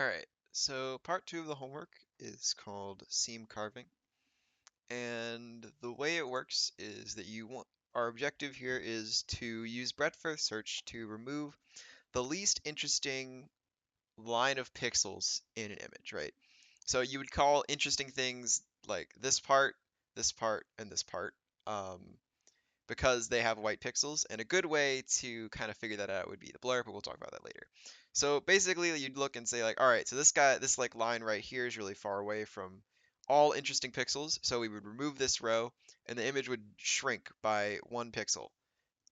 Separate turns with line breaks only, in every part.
All right, so part two of the homework is called seam carving. And the way it works is that our objective here is to use breadth first search to remove the least interesting line of pixels in an image, right? So you would call interesting things like this part, and this part. Um, because they have white pixels. And a good way to kind of figure that out would be the blur, but we'll talk about that later. So basically, you'd look and say like, all right, so this like line right here is really far away from all interesting pixels. So we would remove this row, and the image would shrink by 1 pixel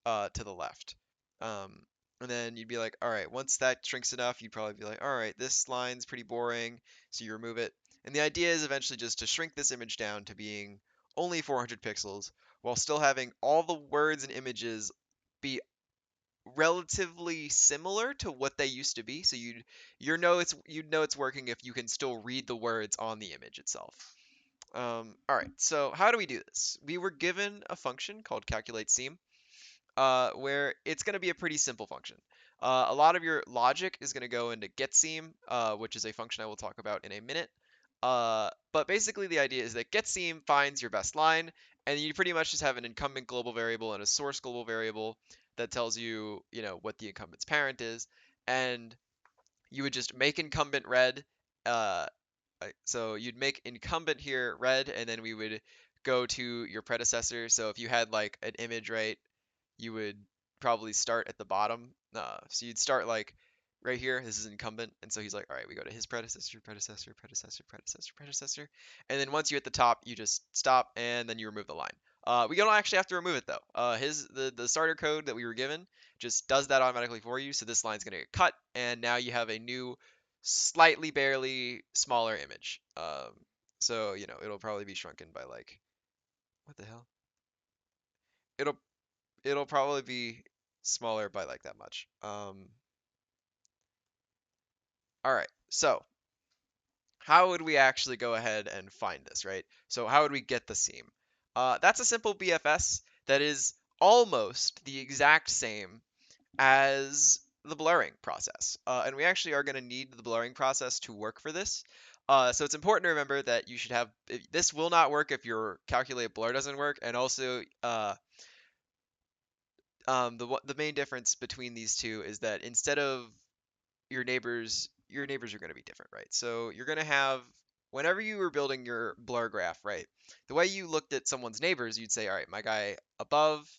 to the left. Um, and then you'd be like, all right, once that shrinks enough, you'd probably be like, all right, this line's pretty boring, so you remove it. And the idea is eventually just to shrink this image down to being only 400 pixels while still having all the words and images be relatively similar to what they used to be. So you'd know it's working if you can still read the words on the image itself. All right, so how do we do this? We were given a function called calculate seam where it's going to be a pretty simple function. A lot of your logic is going to go into getSeam, which is a function I will talk about in a minute. But basically, the idea is that getSeam finds your best line, and you pretty much just have an incumbent global variable and a source global variable that tells you, what the incumbent's parent is, and you would just make incumbent red. Uh, so you'd make incumbent here red, and then we would go to your predecessor. So if you had like an image, right, you would probably start at the bottom. So you'd start like right here. This is incumbent, and so he's like, all right, we go to his predecessor, predecessor, predecessor, predecessor, predecessor, and then once you hit the top, you just stop, and then you remove the line. We don't actually have to remove it though. The starter code that we were given just does that automatically for you. So this line's gonna get cut, and now you have a new, slightly barely smaller image. So it'll probably be shrunken by like what the hell? It'll it'll probably be smaller by like that much. All right, so how would we actually go ahead and find this, right? So how would we get the seam? That's a simple BFS that is almost the exact same as the blurring process. And we actually are going to need the blurring process to work for this. So it's important to remember that you should have, this will not work if your calculate blur doesn't work. And also, the main difference between these two is that instead of your neighbors are going to be different, right? So you're going to have, whenever you were building your blur graph, right, the way you looked at someone's neighbors, you'd say, all right, my guy above,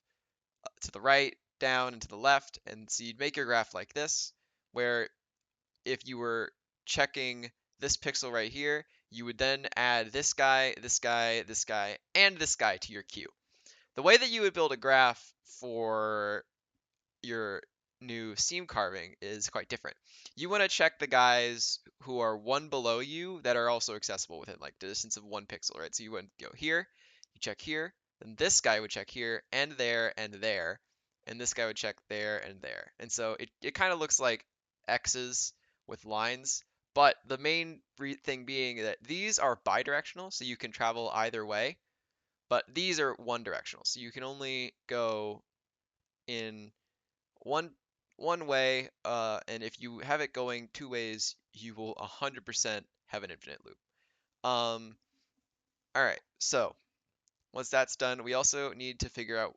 to the right, down, and to the left. And so you'd make your graph like this, where if you were checking this pixel right here, you would then add this guy, this guy, this guy, and this guy to your queue. The way that you would build a graph for your new seam carving is quite different. You want to check the guys who are one below you that are also accessible within like the distance of 1 pixel, right? So you would go here, you check here, then this guy would check here and there, and this guy would check there and there. And so it kind of looks like X's with lines, but the main thing being that these are bidirectional, so you can travel either way, but these are one directional, so you can only go in one one way, and if you have it going 2 ways, you will 100% have an infinite loop. Um, all right, so once that's done, we also need to figure out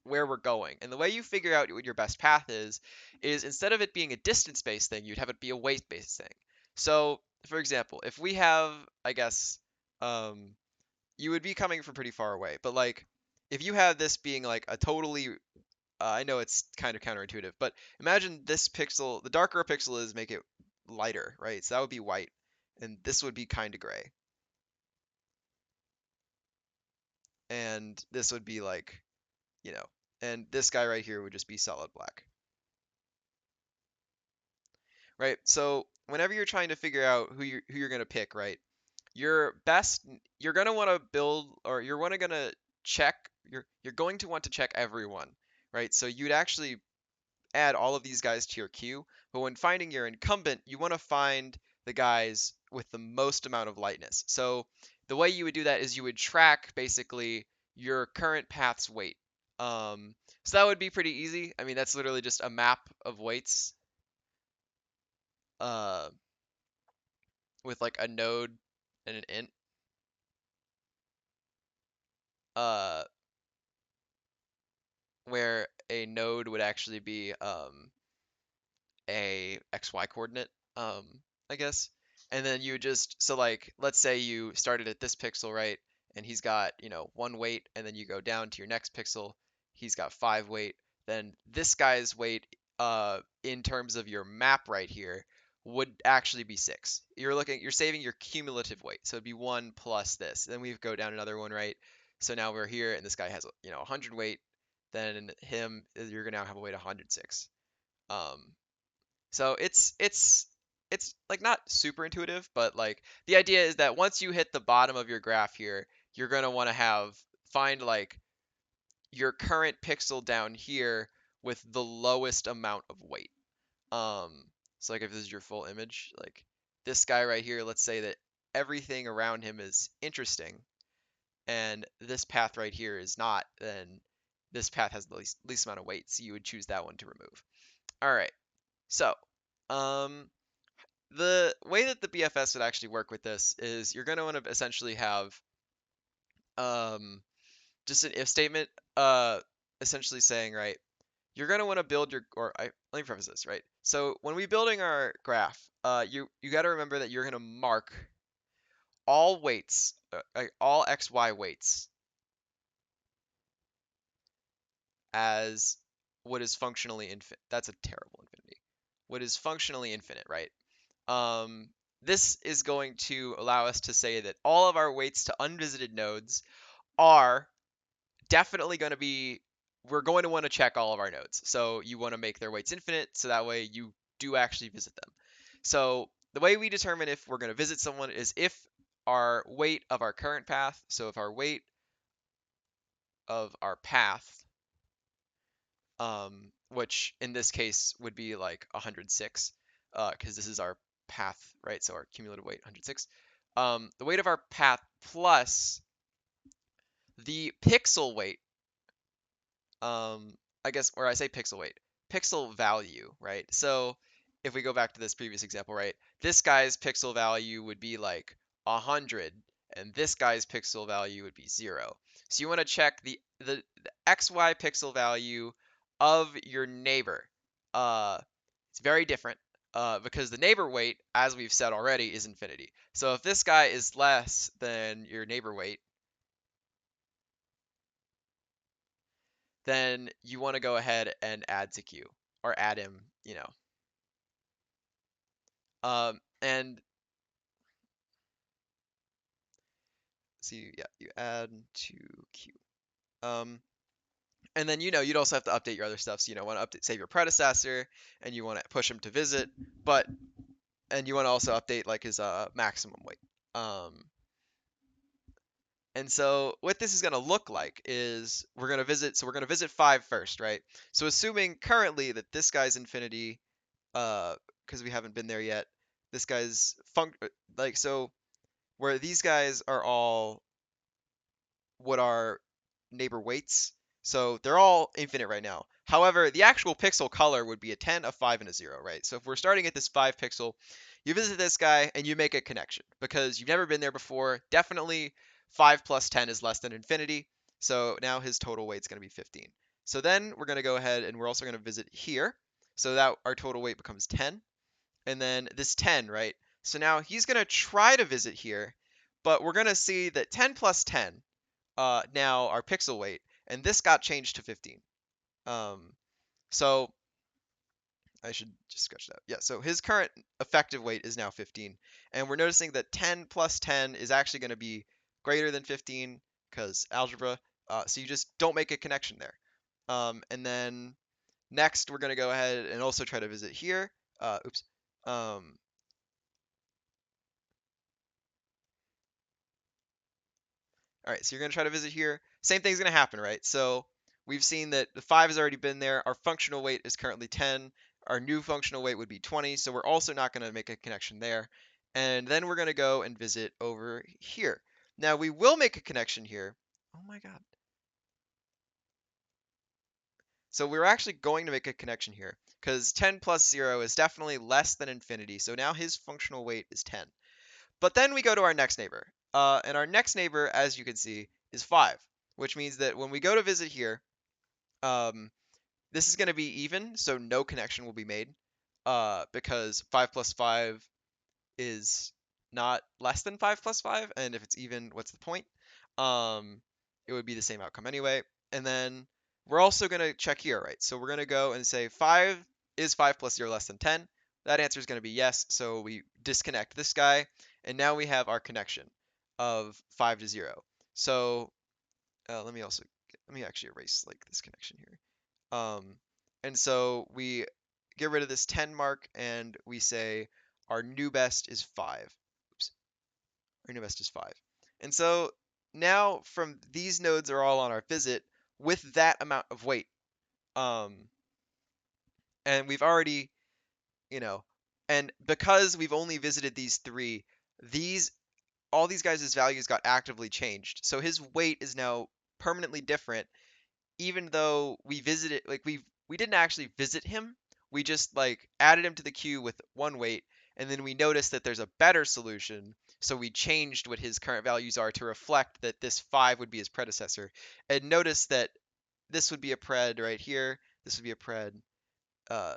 where we're going. And the way you figure out what your best path is instead of it being a distance-based thing, you'd have it be a weight-based thing. So, for example, if we have, I guess, um, you would be coming from pretty far away, but like, if you had this being like a totally I know it's kind of counterintuitive, but imagine this pixel, the darker a pixel is, make it lighter, right? So that would be white, and this would be kind of gray, and this would be like, you know, and this guy right here would just be solid black, right? So whenever you're trying to figure out who you're gonna pick, right? Your best, you're gonna want to build, or check, you're going to want to check everyone, right? So you'd actually add all of these guys to your queue, but when finding your incumbent, you want to find the guys with the most amount of lightness. So the way you would do that is you would track basically your current path's weight. So that would be pretty easy. I mean, that's literally just a map of weights. Uh, with like a node and an int, uh, where a node would actually be a XY coordinate, um, I guess. And then you just, so like, let's say you started at this pixel, right? And he's got, 1 weight, and then you go down to your next pixel, he's got 5 weight. Then this guy's weight, in terms of your map right here, would actually be 6. You're saving your cumulative weight. So it'd be 1 plus this. Then we go down another one, right? So now we're here, and this guy has, 100 weight. Then him, you're gonna now have a weight of 106. Um, so it's like not super intuitive, but like the idea is that once you hit the bottom of your graph here, you're gonna want to find like your current pixel down here with the lowest amount of weight. Um, so like if this is your full image, like this guy right here, let's say that everything around him is interesting, and this path right here is not, then this path has the least amount of weight, so you would choose that one to remove. All right, so um, the way that the BFS would actually work with this is you're going to want to essentially have um, just an if statement, essentially saying, right, you're going to want to build let me preface this, right? So when we building our graph, you got to remember that you're going to mark all weights, all XY weights as what is functionally infinite. That's a terrible infinity. What is functionally infinite, right? Um, this is going to allow us to say that all of our weights to unvisited nodes are definitely going to be, we're going to want to check all of our nodes. So you want to make their weights infinite, so that way you do actually visit them. So the way we determine if we're going to visit someone is if our weight of our current path, so if our weight of our path, which in this case would be like 106, because this is our path, right? So our cumulative weight, 106. The weight of our path plus the pixel weight, I guess, or I say pixel weight, pixel value, right? So if we go back to this previous example, right, this guy's pixel value would be like 100, and this guy's pixel value would be 0. So you want to check the XY pixel value of your neighbor. It's very different, because the neighbor weight, as we've said already, is infinity. So if this guy is less than your neighbor weight, then you want to go ahead and add to queue or add him. And see, yeah, you add to queue. Um, and then you'd also have to update your other stuff. So want to save your predecessor, and you want to push him to visit, but and you want to also update like his maximum weight. Um, and so what this is going to look like is we're going to visit. So we're going to visit 5 first, right? So assuming currently that this guy's infinity, because we haven't been there yet. This guy's like, so where these guys are all what are neighbor weights. So they're all infinite right now. However, the actual pixel color would be a 10, a 5, and a 0, right? So if we're starting at this 5 pixel, you visit this guy and you make a connection because you've never been there before. Definitely 5 plus 10 is less than infinity. So now his total weight is going to be 15. So then we're going to go ahead and we're also going to visit here. So that our total weight becomes 10. And then this 10, right? So now he's going to try to visit here, but we're going to see that 10 plus 10, now our pixel weight, and this got changed to 15. Um, so I should just sketch that. Yeah, so his current effective weight is now 15, and we're noticing that 10 plus 10 is actually going to be greater than 15 because algebra. So you just don't make a connection there. And then next we're going to go ahead and also try to visit here. Oops. Um, All right, so you're going to try to visit here. Same thing's going to happen, right? So we've seen that the 5 has already been there. Our functional weight is currently 10. Our new functional weight would be 20, so we're also not going to make a connection there. And then we're going to go and visit over here. Now we will make a connection here. Oh my God. So we're actually going to make a connection here because 10 plus 0 is definitely less than infinity. So now his functional weight is 10. But then we go to our next neighbor. And our next neighbor, as you can see, is 5, which means that when we go to visit here, um, this is going to be even, so no connection will be made, because 5 plus 5 is not less than 5 plus 5, and if it's even, what's the point? Um, it would be the same outcome anyway. And then we're also going to check here, right? So we're going to go and say 5 is 5 plus 0 less than 10. That answer is going to be yes, so we disconnect this guy, and now we have our connection of 5 to 0. So let me actually erase like this connection here. Um, and so we get rid of this 10 mark and we say our new best is 5. Oops, our new best is 5. And so now from these nodes are all on our visit with that amount of weight. Um, and we've already, you know, and because we've only visited these 3, these all these guys' values got actively changed. So his weight is now permanently different even though we visited like we didn't actually visit him. We just like added him to the queue with 1 weight, and then we noticed that there's a better solution, so we changed what his current values are to reflect that this 5 would be his predecessor. And notice that this would be a pred right here, this would be a pred, uh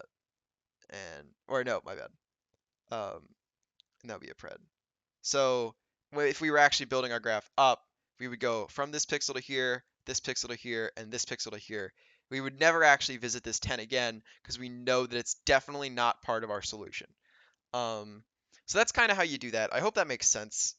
and or no, my bad. And that would be a pred. So if we were actually building our graph up, we would go from this pixel to here, this pixel to here, and this pixel to here. We would never actually visit this 10 again because we know that it's definitely not part of our solution. Um, so that's kind of how you do that. I hope that makes sense.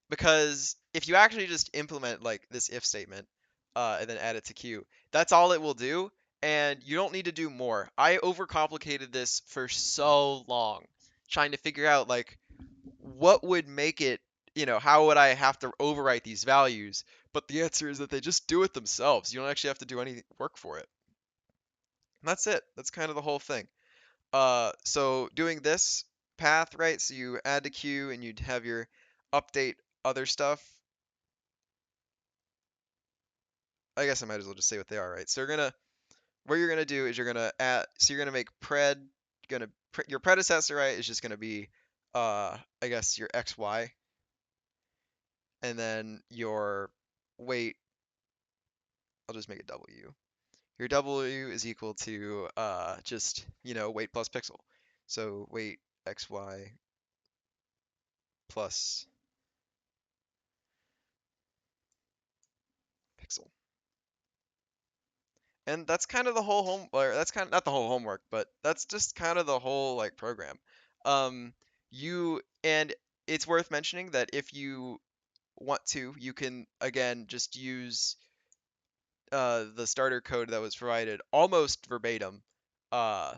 Because if you actually just implement like this if statement, and then add it to queue, that's all it will do, and you don't need to do more. I overcomplicated this for so long, trying to figure out like what would make it, how would I have to overwrite these values? But the answer is that they just do it themselves. You don't actually have to do any work for it. And that's it. That's kind of the whole thing. So doing this path, right? So you add to queue and you'd have your update other stuff. I guess I might as well just say what they are, right? So what you're gonna do is you're gonna add, so you're gonna make pred, your predecessor, right, is just gonna be, I guess your XY, and then your weight, I'll just make it W. Your W is equal to just, weight plus pixel. So weight XY plus pixel. And that's kind of the whole or that's kind of not the whole homework, but that's just kind of the whole like program. Um, and it's worth mentioning that if you want to, you can again just use the starter code that was provided almost verbatim, uh,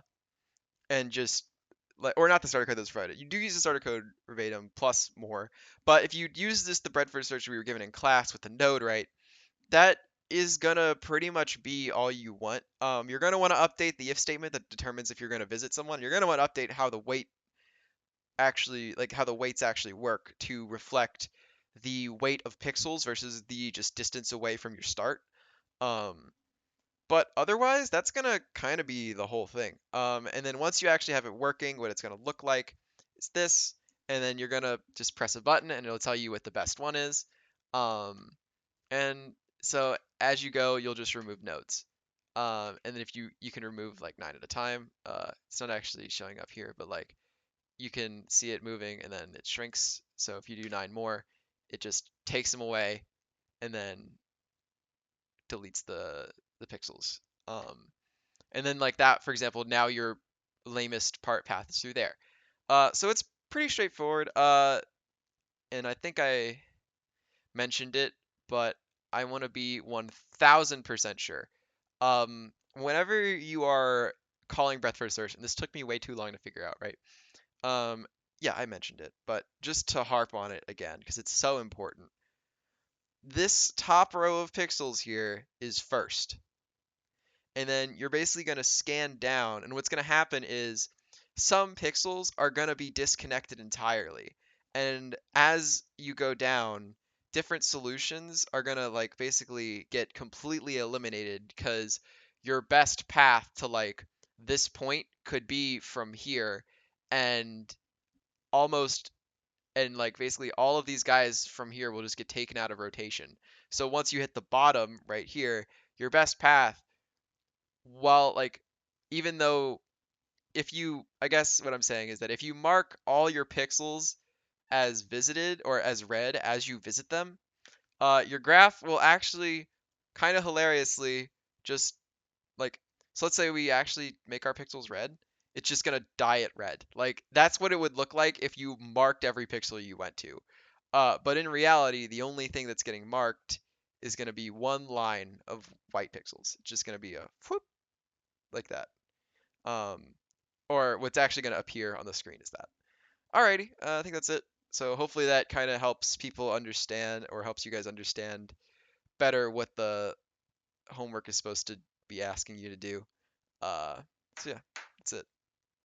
and just like, or not the starter code that was provided. You do use the starter code verbatim plus more, but if you use the breadth search we were given in class with the node, right, that is gonna pretty much be all you want. You're gonna want to update the if statement that determines if you're gonna visit someone. You're gonna want to update how the weights actually work to reflect the weight of pixels versus the just distance away from your start. Um, but otherwise, that's gonna kind of be the whole thing. And then once you actually have it working, what it's gonna look like is this, and then you're gonna just press a button and it'll tell you what the best one is. Um, and so as you go, you'll just remove nodes. And then if you can remove like 9 at a time. It's not actually showing up here, but like you can see it moving and then it shrinks. So if you do 9 more, it just takes them away and then deletes the pixels. And then like that, for example, now your lamest part path is through there. So it's pretty straightforward. And I think I mentioned it, but I want to be 1000% sure. Whenever you are calling breadth first search, and this took me way too long to figure out, right? Yeah, I mentioned it, but just to harp on it again, because it's so important. This top row of pixels here is first. And then you're basically going to scan down, and what's going to happen is some pixels are going to be disconnected entirely. And as you go down, different solutions are going to like basically get completely eliminated because your best path to like this point could be from here, and almost and like basically all of these guys from here will just get taken out of rotation. So once you hit the bottom right here, your best path, while like even though if you, I guess what I'm saying is that if you mark all your pixels as visited or as red as you visit them, your graph will actually kind of hilariously just like, so let's say we actually make our pixels red. It's just gonna dye it red. Like that's what it would look like if you marked every pixel you went to. But in reality, the only thing that's getting marked is gonna be one line of white pixels. It's just gonna be a whoop like that. Um, or what's actually gonna appear on the screen is that. Alrighty, I think that's it. So hopefully that kind of helps people understand or helps you guys understand better what the homework is supposed to be asking you to do. Uh, so yeah, that's it.